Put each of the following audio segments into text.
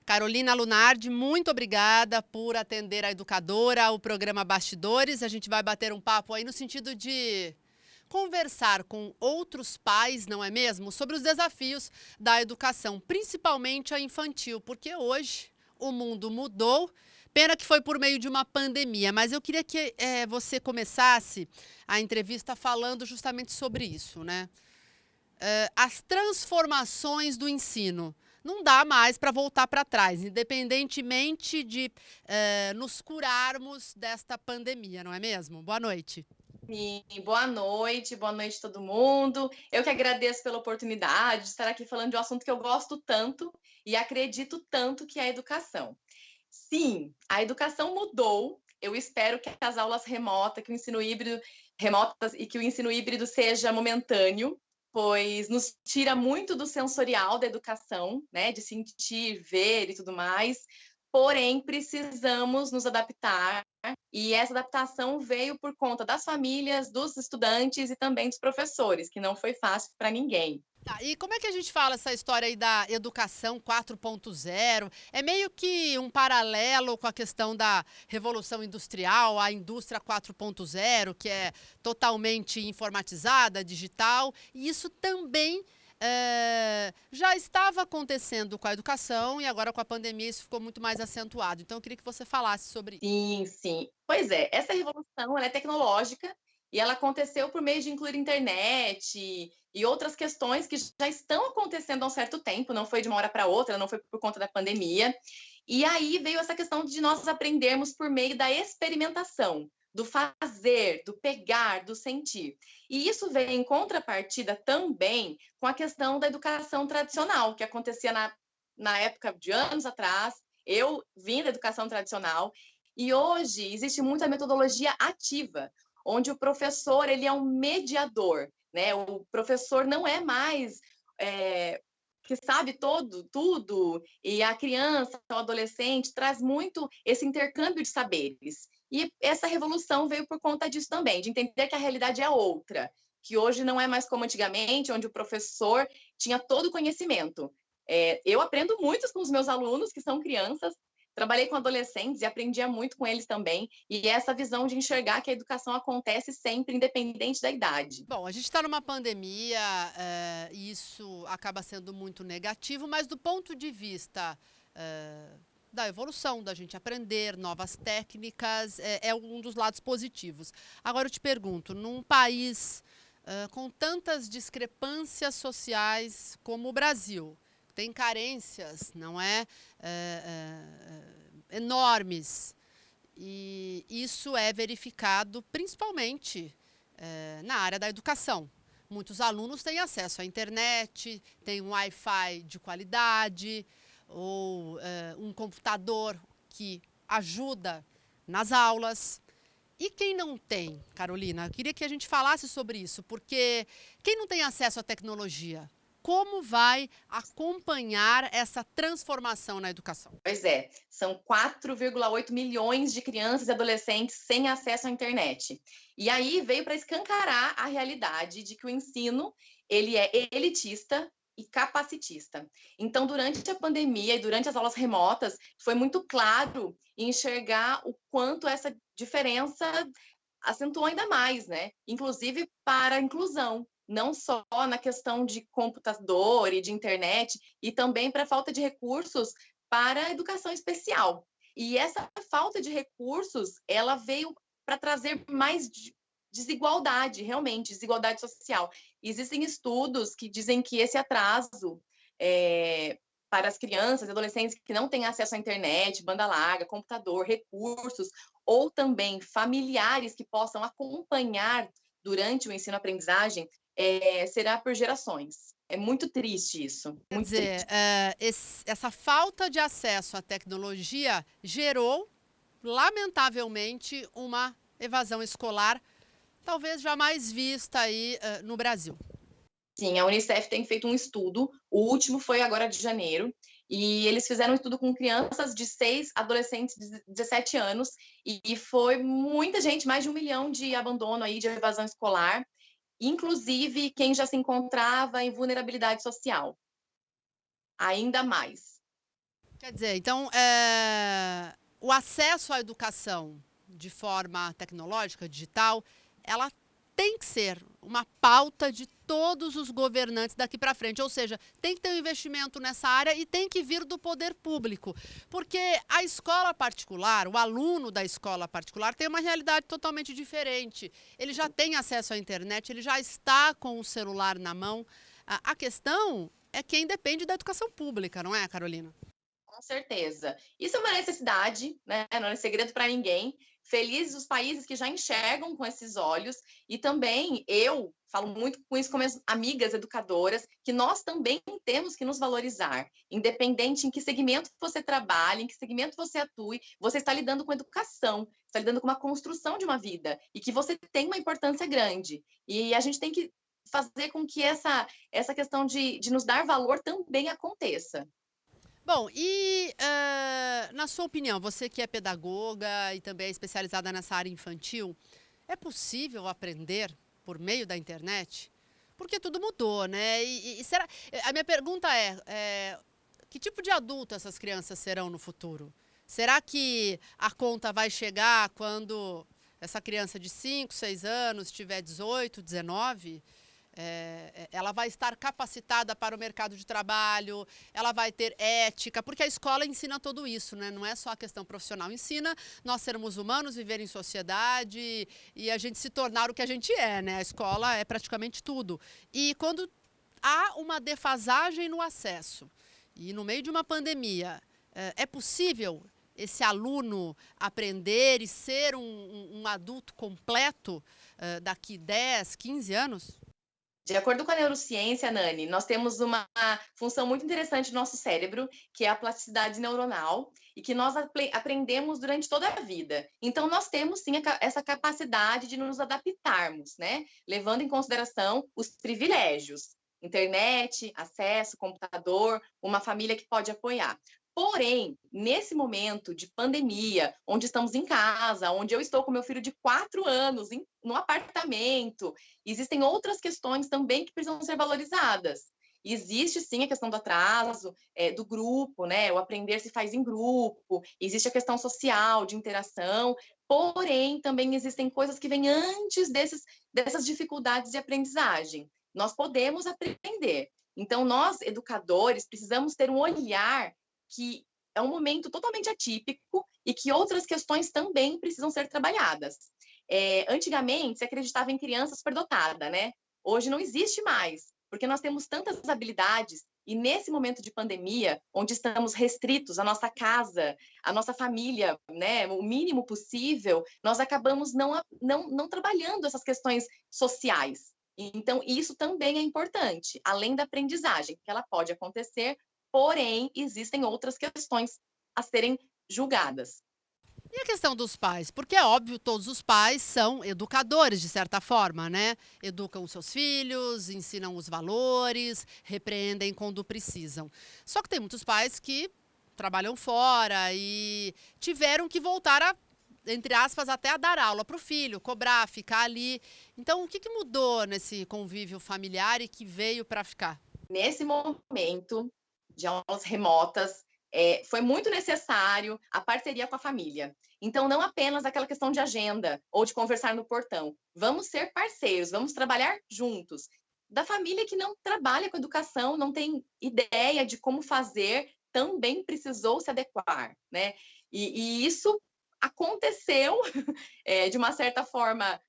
Carolina Lunardi, muito obrigada por atender a educadora ao programa Bastidores. A gente vai bater um papo aí no sentido de conversar com outros pais, não é mesmo, sobre os desafios da educação, principalmente a infantil, porque hoje o mundo mudou. Pena que foi por meio de uma pandemia, mas eu queria que você começasse a entrevista falando justamente sobre isso, né? As transformações do ensino. Não dá mais para voltar para trás, independentemente de nos curarmos desta pandemia, não é mesmo? Boa noite. Sim, boa noite todo mundo. Eu que agradeço pela oportunidade de estar aqui falando de um assunto que eu gosto tanto e acredito tanto que é a educação. Sim, a educação mudou. Eu espero que as aulas remotas, que o ensino híbrido remotas e que o ensino híbrido seja momentâneo, pois nos tira muito do sensorial da educação, né, de sentir, ver e tudo mais. Porém, precisamos nos adaptar e essa adaptação veio por conta das famílias, dos estudantes e também dos professores, que não foi fácil para ninguém. Tá, e como é que a gente fala essa história aí da educação 4.0? É meio que um paralelo com a questão da revolução industrial, a indústria 4.0, que é totalmente informatizada, digital, e isso também já estava acontecendo com a educação e agora com a pandemia isso ficou muito mais acentuado. Então eu queria que você falasse sobre isso. Sim, sim. Pois é, essa revolução ela é tecnológica e ela aconteceu por meio de incluir internet e outras questões que já estão acontecendo há um certo tempo, não foi de uma hora para outra, não foi por conta da pandemia. E aí veio essa questão de nós aprendermos por meio da experimentação, do fazer, do pegar, do sentir. E isso veio em contrapartida também com a questão da educação tradicional, que acontecia na época de anos atrás. Eu vim da educação tradicional e hoje existe muita metodologia ativa, onde o professor ele é um mediador, né? O professor não é mais que sabe tudo, e a criança, o adolescente, traz muito esse intercâmbio de saberes. E essa revolução veio por conta disso também, de entender que a realidade é outra, que hoje não é mais como antigamente, onde o professor tinha todo o conhecimento. Eu aprendo muito com os meus alunos, que são crianças, trabalhei com adolescentes e aprendia muito com eles também, e essa visão de enxergar que a educação acontece sempre, independente da idade. Bom, a gente está numa pandemia, e isso acaba sendo muito negativo, mas do ponto de vista da evolução, da gente aprender novas técnicas, é um dos lados positivos. Agora eu te pergunto, num país com tantas discrepâncias sociais como o Brasil, tem carências, não é? Enormes. E isso é verificado principalmente na área da educação. Muitos alunos têm acesso à internet, têm um Wi-Fi de qualidade, ou um computador que ajuda nas aulas. E quem não tem, Carolina, eu queria que a gente falasse sobre isso, porque quem não tem acesso à tecnologia, como vai acompanhar essa transformação na educação? Pois é, são 4,8 milhões de crianças e adolescentes sem acesso à internet. E aí veio para escancarar a realidade de que o ensino ele é elitista e capacitista. Então, durante a pandemia e durante as aulas remotas, foi muito claro enxergar o quanto essa diferença acentuou ainda mais, né? Inclusive para a inclusão, não só na questão de computador e de internet, e também para a falta de recursos para a educação especial. E essa falta de recursos, ela veio para trazer mais desigualdade, realmente, desigualdade social. Existem estudos que dizem que esse atraso para as crianças e adolescentes que não têm acesso à internet, banda larga, computador, recursos, ou também familiares que possam acompanhar durante o ensino-aprendizagem, será por gerações. É muito triste isso, Quer muito dizer, triste. essa falta de acesso à tecnologia gerou, lamentavelmente, uma evasão escolar, talvez jamais vista aí no Brasil. Sim, a Unicef tem feito um estudo, o último foi agora de janeiro, e eles fizeram um estudo com crianças de 6 adolescentes de 17 anos, e foi muita gente, mais de 1 milhão de abandono aí, de evasão escolar, inclusive quem já se encontrava em vulnerabilidade social, ainda mais. Quer dizer, então, o acesso à educação de forma tecnológica, digital, ela tem que ser uma pauta de todos os governantes daqui para frente. Ou seja, tem que ter um investimento nessa área e tem que vir do poder público. Porque a escola particular, o aluno da escola particular, tem uma realidade totalmente diferente. Ele já tem acesso à internet, ele já está com o celular na mão. A questão é quem depende da educação pública, não é, Carolina? Com certeza. Isso é uma necessidade, né? Não é segredo para ninguém. Felizes os países que já enxergam com esses olhos. E também eu falo muito com isso com minhas amigas educadoras, que nós também temos que nos valorizar. Independente em que segmento você trabalhe, em que segmento você atue, você está lidando com educação, está lidando com uma construção de uma vida. E que você tem uma importância grande. E a gente tem que fazer com que essa questão de nos dar valor também aconteça. Bom, e na sua opinião, você que é pedagoga e também é especializada nessa área infantil, é possível aprender por meio da internet? Porque tudo mudou, né? E será, a minha pergunta que tipo de adulto essas crianças serão no futuro? Será que a conta vai chegar quando essa criança de 5, 6 anos tiver 18, 19? Ela vai estar capacitada para o mercado de trabalho, ela vai ter ética, porque a escola ensina tudo isso, né? Não é só a questão profissional, ensina nós sermos humanos, viver em sociedade e a gente se tornar o que a gente é, né? A escola é praticamente tudo. E quando há uma defasagem no acesso e no meio de uma pandemia, é possível esse aluno aprender e ser um adulto completo daqui 10, 15 anos? De acordo com a neurociência, Nani, nós temos uma função muito interessante no nosso cérebro, que é a plasticidade neuronal, e que nós aprendemos durante toda a vida. Então, nós temos sim essa capacidade de nos adaptarmos, né? Levando em consideração os privilégios. Internet, acesso, computador, uma família que pode apoiar. Porém, nesse momento de pandemia, onde estamos em casa, onde eu estou com meu filho de 4 anos, no apartamento, existem outras questões também que precisam ser valorizadas. Existe sim a questão do atraso, do grupo, né? O aprender se faz em grupo, existe a questão social, de interação, porém também existem coisas que vêm antes dessas dificuldades de aprendizagem. Nós podemos aprender. Então, nós, educadores, precisamos ter um olhar que é um momento totalmente atípico e que outras questões também precisam ser trabalhadas. Antigamente, se acreditava em criança superdotada, né? Hoje não existe mais, porque nós temos tantas habilidades e nesse momento de pandemia, onde estamos restritos à nossa casa, à nossa família, né, o mínimo possível, nós acabamos não trabalhando essas questões sociais. Então, isso também é importante, além da aprendizagem, que ela pode acontecer, porém, existem outras questões a serem julgadas. E a questão dos pais? Porque é óbvio, todos os pais são educadores, de certa forma, né? Educam os seus filhos, ensinam os valores, repreendem quando precisam. Só que tem muitos pais que trabalham fora e tiveram que voltar a, entre aspas, até a dar aula para o filho, cobrar, ficar ali. Então, o que mudou nesse convívio familiar e que veio para ficar? Nesse momento de aulas remotas, foi muito necessário a parceria com a família. Então, não apenas aquela questão de agenda ou de conversar no portão. Vamos ser parceiros, vamos trabalhar juntos. Da família que não trabalha com educação, não tem ideia de como fazer, também precisou se adequar, né? E isso aconteceu de uma certa forma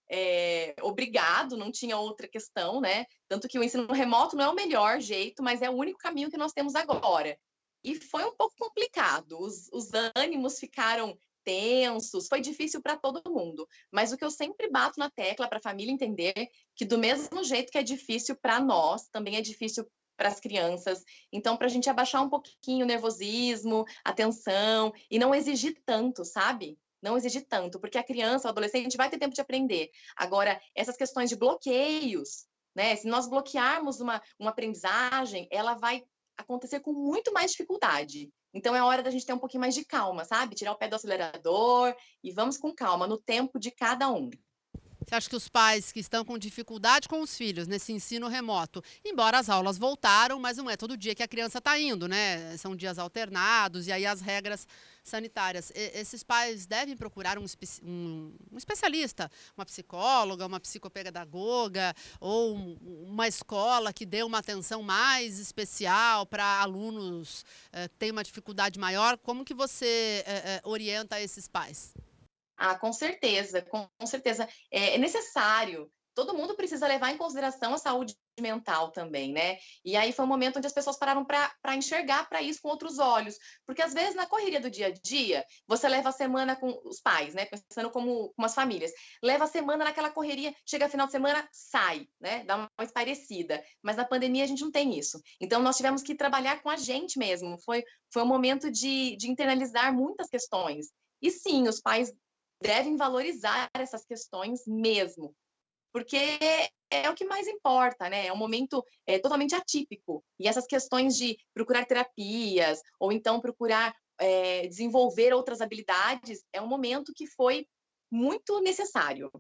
obrigado, não tinha outra questão, né? Tanto que o ensino remoto não é o melhor jeito, mas é o único caminho que nós temos agora. E foi um pouco complicado, os ânimos ficaram tensos, foi difícil para todo mundo. Mas o que eu sempre bato na tecla para a família entender que do mesmo jeito que é difícil para nós, também é difícil para as crianças. Então, para a gente abaixar um pouquinho o nervosismo, a tensão e não exigir tanto, sabe? Não exigir tanto, porque a criança, o adolescente vai ter tempo de aprender. Agora, essas questões de bloqueios, né? Se nós bloquearmos uma aprendizagem, ela vai acontecer com muito mais dificuldade. Então é hora da gente ter um pouquinho mais de calma, sabe? Tirar o pé do acelerador e vamos com calma, no tempo de cada um. Você acha que os pais que estão com dificuldade com os filhos nesse ensino remoto, embora as aulas voltaram, mas não é todo dia que a criança está indo, né? São dias alternados e aí as regras sanitárias. Esses pais devem procurar um especialista, uma psicóloga, uma psicopedagoga ou uma escola que dê uma atenção mais especial para alunos que têm uma dificuldade maior. Como que você orienta esses pais? Ah, com certeza, com certeza. É necessário. Todo mundo precisa levar em consideração a saúde mental também, né? E aí foi um momento onde as pessoas pararam para enxergar para isso com outros olhos. Porque às vezes na correria do dia a dia, você leva a semana com os pais, né? Pensando como as famílias. Leva a semana naquela correria, chega final de semana, sai, né? Dá uma espairecida. Mas na pandemia a gente não tem isso. Então nós tivemos que trabalhar com a gente mesmo. Foi um momento de internalizar muitas questões. E sim, os pais devem valorizar essas questões mesmo, porque é o que mais importa, né? É um momento totalmente atípico. E essas questões de procurar terapias, ou então procurar desenvolver outras habilidades, é um momento que foi muito necessário.